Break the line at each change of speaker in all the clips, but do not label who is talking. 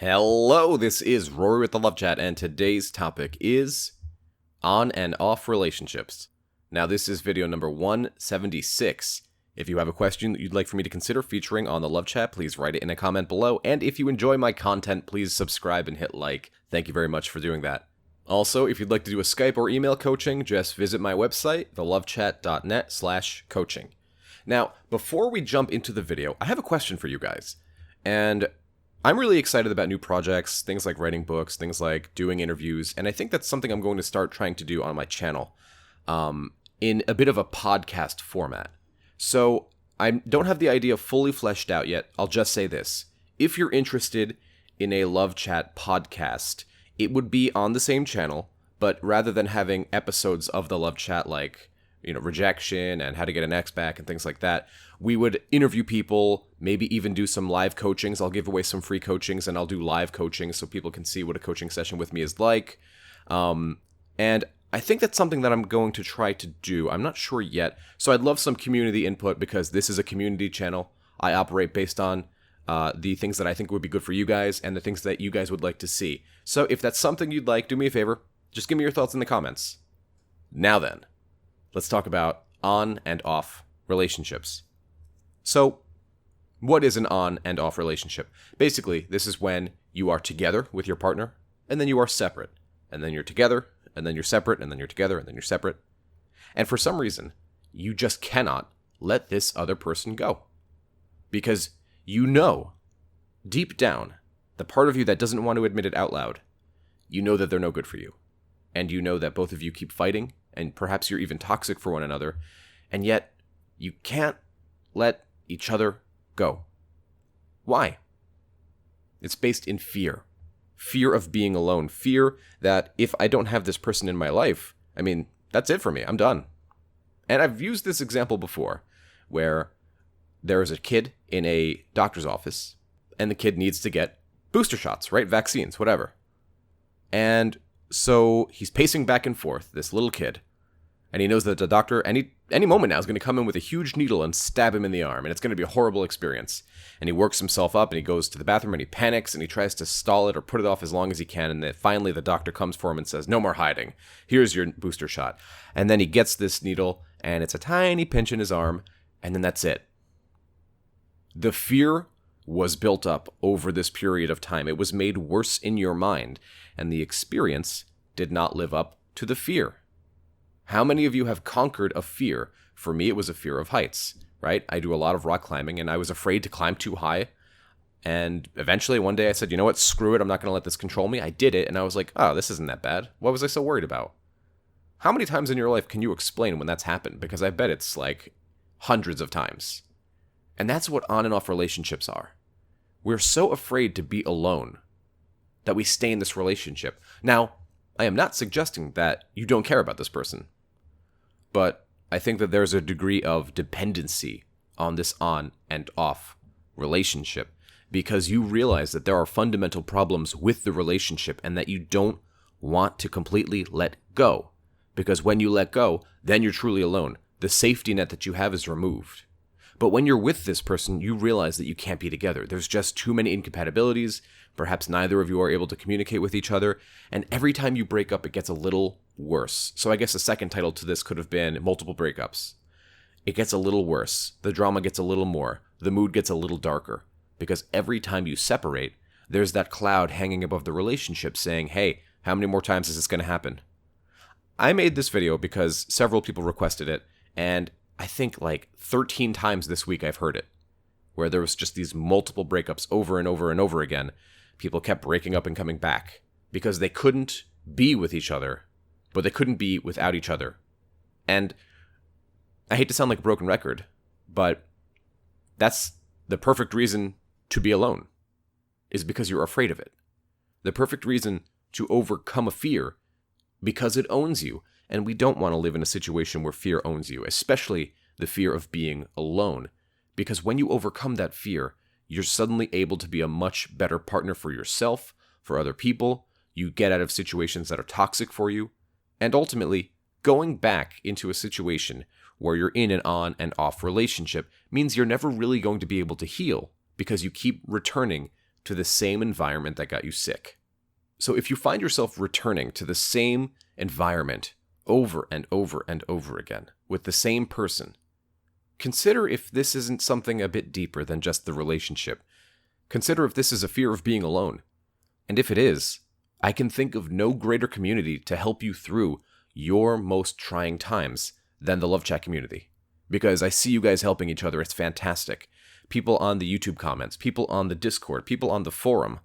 Hello, this is Rory with the Love Chat, and today's topic is on and off relationships. Now, this is video number 176. If you have a question that you'd like for me to consider featuring on the Love Chat, please write it in a comment below, and if you enjoy my content, please subscribe and hit like. Thank you very much for doing that. Also, if you'd like to do a Skype or email coaching, just visit my website, thelovechat.net/coaching. Now, before we jump into the video, I have a question for you guys, and I'm really excited about new projects, things like writing books, things like doing interviews, and I think that's something I'm going to start trying to do on my channel in a bit of a podcast format. So I don't have the idea fully fleshed out yet. I'll just say this. If you're interested in a Love Chat podcast, it would be on the same channel, but rather than having episodes of the Love Chat like, rejection and how to get an ex back and things like that, we would interview people, maybe even do some live coachings. I'll give away some free coachings and I'll do live coaching so people can see what a coaching session with me is like. And I think that's something that I'm going to try to do. I'm not sure yet. So I'd love some community input because this is a community channel. I operate based on the things that I think would be good for you guys and the things that you guys would like to see. So if that's something you'd like, do me a favor. Just give me your thoughts in the comments. Now then, let's talk about on and off relationships. So, what is an on and off relationship? Basically, this is when you are together with your partner, and then you are separate. And then you're together, and then you're separate, and then you're together, and then you're separate. And for some reason, you just cannot let this other person go. Because you know, deep down, the part of you that doesn't want to admit it out loud, you know that they're no good for you. And you know that both of you keep fighting, and perhaps you're even toxic for one another, and yet you can't let each other go. Why? It's based in fear. Fear of being alone. Fear that if I don't have this person in my life, that's it for me. I'm done. And I've used this example before, where there is a kid in a doctor's office, and the kid needs to get booster shots, right? Vaccines, whatever. And so he's pacing back and forth, this little kid, and he knows that the doctor, any moment now, is going to come in with a huge needle and stab him in the arm, and it's going to be a horrible experience. And he works himself up, and he goes to the bathroom, and he panics, and he tries to stall it or put it off as long as he can, and then finally the doctor comes for him and says, "No more hiding. Here's your booster shot." And then he gets this needle, and it's a tiny pinch in his arm, and then that's it. The fear was built up over this period of time. It was made worse in your mind, and the experience did not live up to the fear. How many of you have conquered a fear? For me, it was a fear of heights, right? I do a lot of rock climbing, and I was afraid to climb too high. And eventually, one day I said, you know what, screw it, I'm not going to let this control me. I did it, and I was like, oh, this isn't that bad. What was I so worried about? How many times in your life can you explain when that's happened? Because I bet it's like hundreds of times. And that's what on and off relationships are. We're so afraid to be alone that we stay in this relationship. Now, I am not suggesting that you don't care about this person, but I think that there's a degree of dependency on this on and off relationship because you realize that there are fundamental problems with the relationship and that you don't want to completely let go. Because when you let go, then you're truly alone. The safety net that you have is removed. But when you're with this person, you realize that you can't be together. There's just too many incompatibilities. Perhaps neither of you are able to communicate with each other. And every time you break up, it gets a little worse. So I guess the second title to this could have been multiple breakups. It gets a little worse. The drama gets a little more. The mood gets a little darker. Because every time you separate, there's that cloud hanging above the relationship saying, hey, how many more times is this going to happen? I made this video because several people requested it. And I think like 13 times this week I've heard it, where there was just these multiple breakups over and over and over again. People kept breaking up and coming back because they couldn't be with each other, but they couldn't be without each other. And I hate to sound like a broken record, but that's the perfect reason to be alone, is because you're afraid of it. The perfect reason to overcome a fear, because it owns you. And we don't want to live in a situation where fear owns you, especially the fear of being alone. Because when you overcome that fear, you're suddenly able to be a much better partner for yourself, for other people. You get out of situations that are toxic for you. And ultimately, going back into a situation where you're in an on and off relationship means you're never really going to be able to heal because you keep returning to the same environment that got you sick. So if you find yourself returning to the same environment over and over and over again with the same person, consider if this isn't something a bit deeper than just the relationship. Consider if this is a fear of being alone. And if it is, I can think of no greater community to help you through your most trying times than the Love Chat community. Because I see you guys helping each other. It's fantastic. People on the YouTube comments, people on the Discord, people on the forum.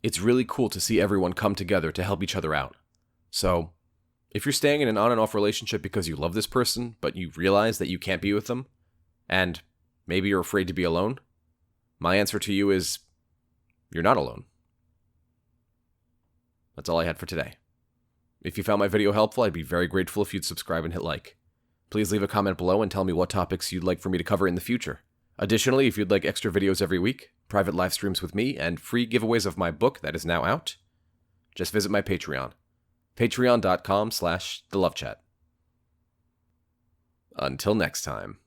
It's really cool to see everyone come together to help each other out. So, if you're staying in an on and off relationship because you love this person, but you realize that you can't be with them, and maybe you're afraid to be alone, my answer to you is, you're not alone. That's all I had for today. If you found my video helpful, I'd be very grateful if you'd subscribe and hit like. Please leave a comment below and tell me what topics you'd like for me to cover in the future. Additionally, if you'd like extra videos every week, private live streams with me, and free giveaways of my book that is now out, just visit my Patreon. Patreon.com/thelovechat. Until next time.